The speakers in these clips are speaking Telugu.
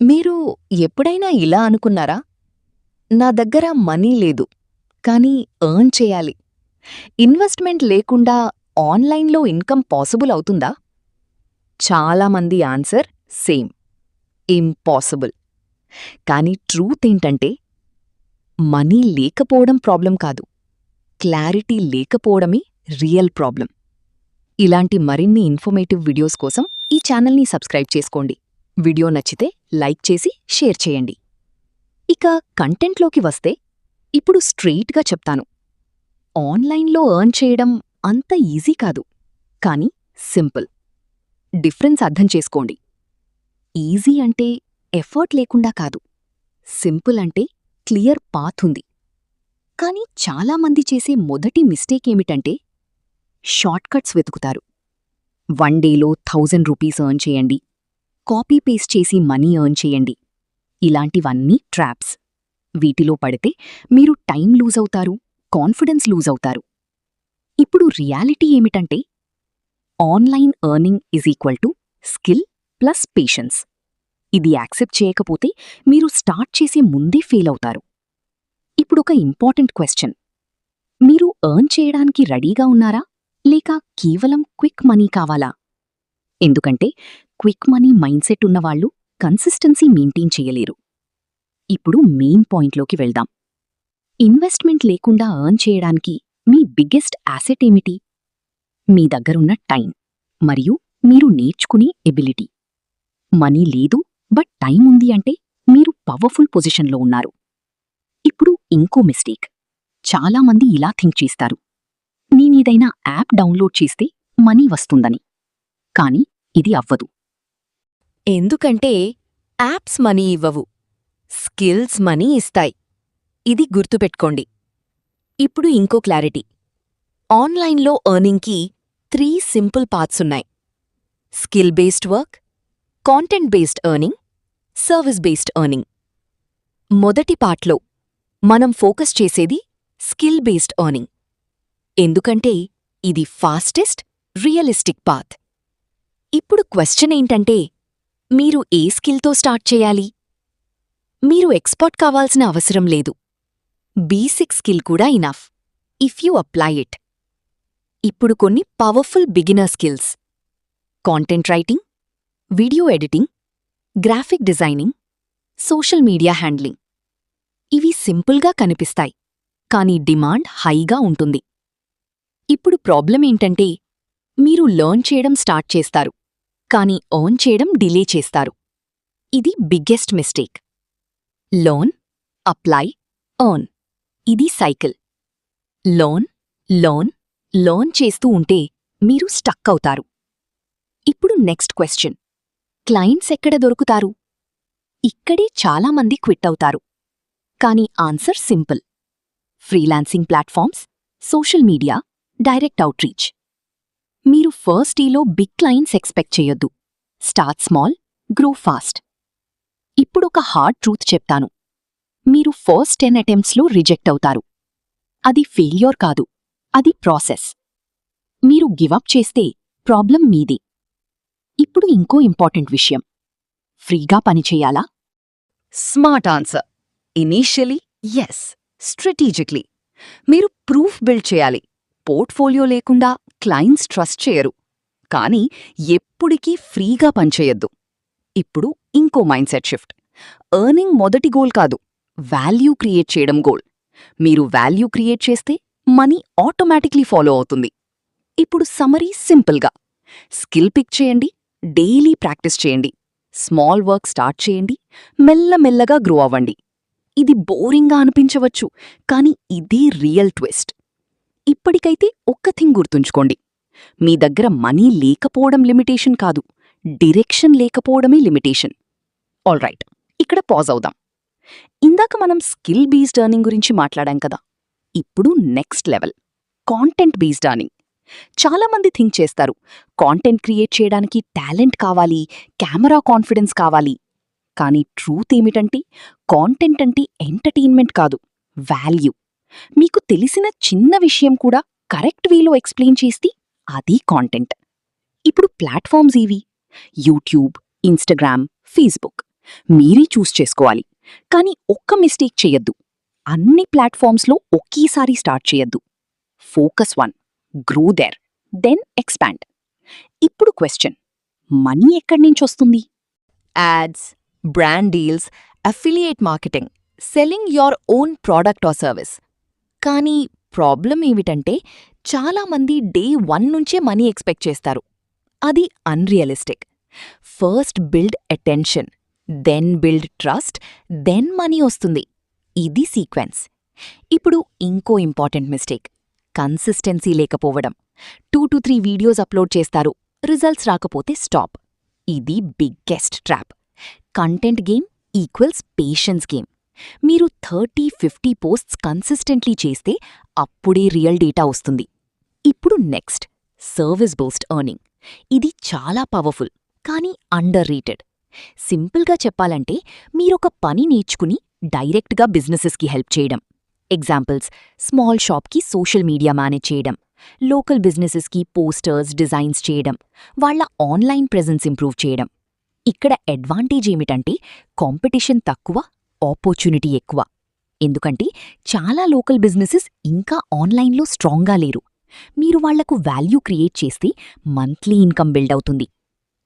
మీరు ఎప్పుడైనా ఇలా అనుకున్నారా? నా దగ్గర మనీ లేదు, కానీ ఎర్న్ చేయాలి. ఇన్వెస్ట్‌మెంట్ లేకుండా ఆన్‌లైన్‌లో ఇన్‌కమ్ పాసిబుల్ అవుతుందా? చాలామంది ఆన్సర్ సేమ్, ఇంపాసిబుల్. కానీ ట్రూత్ ఏంటంటే, మనీ లేకపోవడం ప్రాబ్లం కాదు, క్లారిటీ లేకపోవడమే రియల్ ప్రాబ్లం. ఇలాంటి మరిన్ని ఇన్ఫర్మేటివ్ వీడియోస్ కోసం ఈ ఛానల్ని సబ్స్క్రైబ్ చేసుకోండి. వీడియో నచ్చితే లైక్ చేసి షేర్ చేయండి. ఇక కంటెంట్లోకి వస్తే, ఇప్పుడు స్ట్రెయిట్‌గా చెప్తాను. ఆన్‌లైన్‌లో ఎర్న్ చేయడం అంత ఈజీ కాదు, కానీ సింపుల్. డిఫరెన్స్ అర్థం చేసుకోండి. ఈజీ అంటే ఎఫర్ట్ లేకుండా కాదు, సింపుల్ అంటే క్లియర్ పాత్ ఉంది. కానీ చాలామంది చేసే మొదటి మిస్టేక్ ఏమిటంటే, షార్ట్‌కట్స్ వెతుకుతారు. 1 డేలో 1000 రూపీస్ ఎర్న్ చేయండి, కాపీ పేస్ట్ చేసి మనీ ఎర్న్ చేయండి. ఇలాంటివన్నీ ట్రాప్స్. వీటిలో పడితే మీరు టైం లూజ్ అవుతారు, కాన్ఫిడెన్స్ లూజ్ అవుతారు. ఇప్పుడు రియాలిటీ ఏమిటంటే, online earning is equal to skill plus patience. ఇది యాక్సెప్ట్ చేయకపోతే మీరు స్టార్ట్ చేసే ముందే ఫెయిల్ అవుతారు. ఇప్పుడొక ఇంపార్టెంట్ క్వశ్చన్. మీరు ఎర్న్ చేయడానికి రెడీగా ఉన్నారా, లేక కేవలం క్విక్ మనీ కావాలా? ఎందుకంటే క్విక్ మనీ మైండ్సెట్ ఉన్నవాళ్లు కన్సిస్టెన్సీ మెయింటైన్ చేయలేరు. ఇప్పుడు మెయిన్ పాయింట్లోకి వెళ్దాం. ఇన్వెస్ట్మెంట్ లేకుండా ఎర్న్ చేయడానికి మీ బిగ్గెస్ట్ యాసెట్ ఏమిటి? మీ దగ్గరున్న టైం మరియు మీరు నేర్చుకునే ఎబిలిటీ. మనీ లేదు, బట్ టైం ఉంది అంటే మీరు పవర్ఫుల్ పొజిషన్లో ఉన్నారు. ఇప్పుడు ఇంకో మిస్టేక్. చాలామంది ఇలా థింక్ చేస్తారు, నేనేదైనా యాప్ డౌన్లోడ్ చేస్తే మనీ వస్తుందని. కానీ ఇది అవ్వదు. ఎందుకంటే యాప్స్ మనీ ఇవ్వవు, స్కిల్స్ మనీ ఇస్తాయి. ఇది గుర్తుపెట్టుకోండి. ఇప్పుడు ఇంకో క్లారిటీ. ఆన్లైన్లో ఎర్నింగ్కి 3 సింపుల్ పాత్స్ ఉన్నాయి: skill based work, content based earning, service based earning. మొదటి పార్ట్లో మనం ఫోకస్ చేసేది స్కిల్ బేస్డ్ ఎర్నింగ్. ఎందుకంటే ఇది ఫాస్టెస్ట్, రియలిస్టిక్ పాత్. ఇప్పుడు క్వశ్చన్ ఏంటంటే, మీరు ఏ స్కిల్తో స్టార్ట్ చేయాలి? మీరు ఎక్స్పర్ట్ కావాల్సిన అవసరం లేదు. బేసిక్ స్కిల్ కూడా enough, if you apply it. ఇప్పుడు కొన్ని powerful beginner skills: content writing, video editing, graphic designing, social media handling. ఇవి సింపుల్గా కనిపిస్తాయి, కానీ డిమాండ్ హైగా ఉంటుంది. ఇప్పుడు ప్రాబ్లం ఏంటంటే, మీరు లెర్న్ చేయడం స్టార్ట్ చేస్తారు, కానీ ఎర్న్ చేయడం డిలే చేస్తారు. ఇది biggest mistake. Learn, apply, earn, ఇది సైకిల్. లెర్న్, లెర్న్, లెర్న్ చేస్తూ ఉంటే మీరు స్టక్ అవుతారు. ఇప్పుడు నెక్స్ట్ క్వశ్చన్. క్లయింట్స్ ఎక్కడ దొరుకుతారు? ఇక్కడే చాలామంది క్విట్ అవుతారు. కానీ answer simple: freelancing platforms, social media, direct outreach. మీరు ఫస్ట్ డేలో బిగ్ క్లయింట్స్ ఎక్స్పెక్ట్ చేయొద్దు. Start small, grow fast. ఇప్పుడొక హార్డ్ ట్రూత్ చెప్తాను. మీరు ఫస్ట్ 10 అటెంప్ట్స్లో రిజెక్ట్ అవుతారు. అది ఫెయిల్యూర్ కాదు, అది ప్రాసెస్. మీరు గివప్ చేస్తే ప్రాబ్లం మీదే. ఇప్పుడు ఇంకో ఇంపార్టెంట్ విషయం. ఫ్రీగా పనిచేయాలా? Smart answer. Initially yes, strategically. మీరు ప్రూఫ్ బిల్డ్ చేయాలి. పోర్ట్ఫోలియో లేకుండా క్లయింట్స్ ట్రస్ట్ చేయరు. కానీ ఎప్పుడికీ ఫ్రీగా పనిచేయొద్దు. ఇప్పుడు ఇంకో మైండ్సెట్ షిఫ్ట్. ఎర్నింగ్ మొదటి గోల్ కాదు, వాల్యూ క్రియేట్ చేయడం గోల్. మీరు వాల్యూ క్రియేట్ చేస్తే మనీ ఆటోమేటిక్లీ ఫాలో అవుతుంది. ఇప్పుడు సమరీ సింపుల్గా: స్కిల్ పిక్ చేయండి, డైలీ ప్రాక్టీస్ చేయండి, స్మాల్ వర్క్ స్టార్ట్ చేయండి, మెల్లమెల్లగా గ్రో అవ్వండి. ఇది బోరింగ్గా అనిపించవచ్చు, కానీ ఇదే రియల్ ట్విస్ట్. ఇప్పటికైతే ఒక్క థింగ్ గుర్తుంచుకోండి: మీ దగ్గర మనీ లేకపోవడం లిమిటేషన్ కాదు, డిరెక్షన్ లేకపోవడమే లిమిటేషన్. ఆల్రైట్, ఇక్కడ పాజ్ అవుదాం. ఇందాక మనం స్కిల్ బేస్డ్ ఎర్నింగ్ గురించి మాట్లాడాం కదా. ఇప్పుడు next level, content based earning. చాలామంది థింక్ చేస్తారు, కాంటెంట్ క్రియేట్ చేయడానికి టాలెంట్ కావాలి, కెమెరా కాన్ఫిడెన్స్ కావాలి. కానీ ట్రూత్ ఏమిటంటే, కాంటెంట్ అంటే ఎంటర్టైన్మెంట్ కాదు, వాల్యూ. మీకు తెలిసిన చిన్న విషయం కూడా కరెక్ట్ వేలో ఎక్స్ప్లెయిన్ చేస్తే అది కాంటెంట్. ఇప్పుడు ప్లాట్ఫామ్స్ ఏవి? YouTube, Instagram, Facebook. మీరే చూస్ చేసుకోవాలి. కానీ ఒక్క మిస్టేక్ చెయ్యొద్దు. అన్ని ప్లాట్ఫామ్స్లో ఒకేసారి స్టార్ట్ చేయొద్దు. Focus 1, grow there, then expand. ఇప్పుడు క్వశ్చన్, మనీ ఎక్కడ్నించొస్తుంది? Ads, brand deals, affiliate marketing, selling your own product or service. కానీ ప్రాబ్లం ఏమిటంటే చాలామంది డే 1 నుంచే మనీ ఎక్స్పెక్ట్ చేస్తారు. అది unrealistic. First build attention, then build trust, then money వస్తుంది. ఇది సీక్వెన్స్. ఇప్పుడు ఇంకో ఇంపార్టెంట్ మిస్టేక్, కన్సిస్టెన్సీ లేకపోవడం. 2 to 3 వీడియోస్ అప్లోడ్ చేస్తారు, రిజల్ట్స్ రాకపోతే స్టాప్. ఇది biggest trap. Content game equals patience game. మీరు 30-50 పోస్ట్స్ కన్సిస్టెంట్లీ చేస్తే అప్పుడే రియల్ డేటా వస్తుంది. ఇప్పుడు నెక్స్ట్, సర్వీస్ బూస్ట్ ఎర్నింగ్. ఇది చాలా పవర్ఫుల్, కానీ అండర్ రేటెడ్. సింపుల్గా చెప్పాలంటే మీరొక పని నేర్చుకుని డైరెక్ట్గా బిజినెసెస్కి హెల్ప్ చేయడం. ఎగ్జాంపుల్స్, స్మాల్ షాప్కి సోషల్ మీడియా మేనేజ్ చేయడం, లోకల్ బిజినెసెస్కి పోస్టర్స్, డిజైన్స్ చేయడం, వాళ్ళ ఆన్లైన్ ప్రెజెన్స్ ఇంప్రూవ్ చేయడం. ఇక్కడ అడ్వాంటేజ్ ఏమిటంటే కాంపిటీషన్ తక్కువ, ఆపర్చునిటీ ఎక్కువ. ఎందుకంటే చాలా లోకల్ బిజినెసెస్ ఇంకా ఆన్లైన్లో స్ట్రాంగ్గా లేరు. మీరు వాళ్లకు వాల్యూ క్రియేట్ చేస్తే మంత్లీ ఇన్కమ్ బిల్డ్ అవుతుంది.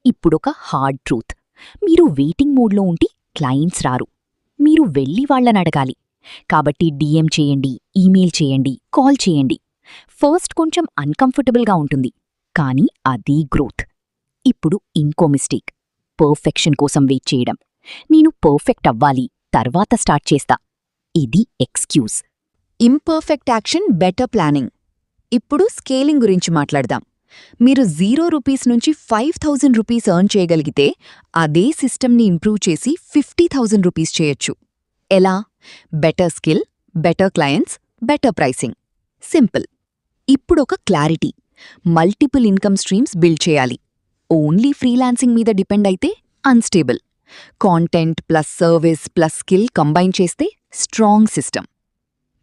ఇప్పుడొక హార్డ్ ట్రూత్, మీరు వెయిటింగ్ మోడ్లో ఉంటే క్లయింట్స్ రారు. మీరు వెళ్ళి వాళ్లనడగాలి. కాబట్టి డిఎం చేయండి, ఈమెయిల్ చేయండి, కాల్ చేయండి. ఫస్ట్ కొంచెం అన్కంఫర్టబుల్గా ఉంటుంది, కానీ అదీ గ్రోత్. ఇప్పుడు ఇంకో మిస్టేక్, పర్ఫెక్షన్ కోసం వెయిట్ చేయడం. నేను పర్ఫెక్ట్ అవ్వాలి, తర్వాత స్టార్ట్ చేస్తా. ఇది excuse. Imperfect action, better planning. ఇప్పుడు స్కేలింగ్ గురించి మాట్లాడదాం. మీరు 0 రూపీస్ నుంచి 5000 రూపీస్ ఎర్న్ చేయగలిగితే అదే సిస్టమ్ని ఇంప్రూవ్ చేసి 50,000 రూపీస్ చేయొచ్చు. ఎలా? Better skill, better clients, better pricing. Simple. ఇప్పుడొక clarity, multiple income streams build చేయాలి. ఓన్లీ ఫ్రీలాన్సింగ్ మీద డిపెండ్ అయితే unstable. Content plus service plus skill combine చేస్తే స్ట్రాంగ్ సిస్టమ్.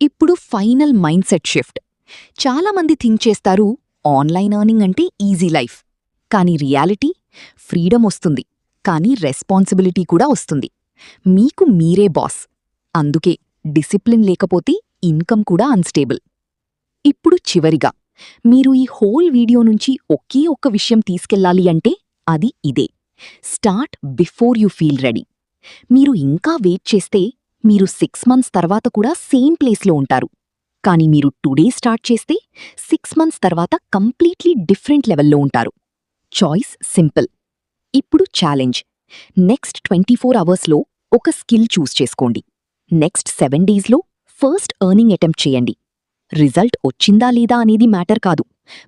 ఇప్పుడు ఫైనల్ మైండ్ సెట్ షిఫ్ట్. చాలామంది థింక్ చేస్తారు ఆన్లైన్ ఎర్నింగ్ అంటే ఈజీ లైఫ్. కానీ రియాలిటీ, ఫ్రీడమ్ వస్తుంది, కానీ రెస్పాన్సిబిలిటీ కూడా వస్తుంది. మీకు మీరే బాస్. అందుకే డిసిప్లిన్ లేకపోతే ఇన్కమ్ కూడా అన్స్టేబుల్. ఇప్పుడు చివరిగా, మీరు ఈ హోల్ వీడియో నుంచి ఒకే ఒక్క విషయం తీసుకెళ్లాలి అంటే అది ఇదే, start before you feel ready. మీరు ఇంకా వెయిట్ చేస్తే మీరు 6 months తర్వాత కూడా సేమ్ ప్లేస్లో ఉంటారు. కానీ మీరు టుడే స్టార్ట్ చేస్తే 6 months తర్వాత కంప్లీట్లీ డిఫరెంట్ లెవెల్లో ఉంటారు. Choice simple. ఇప్పుడు ఛాలెంజ్, నెక్స్ట్ 24 అవర్స్లో ఒక స్కిల్ చూస్ చేసుకోండి. నెక్స్ట్ 7 daysలో ఫస్ట్ ఎర్నింగ్ అటెంప్ట్ చేయండి. రిజల్ట్ వచ్చిందా లేదా అనేది మ్యాటర్ కాదు,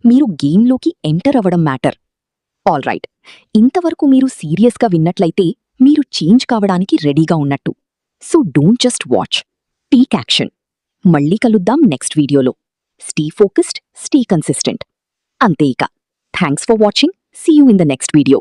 మీరు గేమ్లోకి ఎంటర్ అవ్వడం మ్యాటర్. ఆల్రైట్, ఇంతవరకు మీరు సీరియస్గా విన్నట్లయితే మీరు చేంజ్ కావడానికి రెడీగా ఉన్నట్టు. So don't just watch, take action. మళ్ళీ కలుద్దాం నెక్స్ట్ వీడియోలో. Stay focused, stay consistent. అంతే ఇక. Thanks for watching. See you in the next video.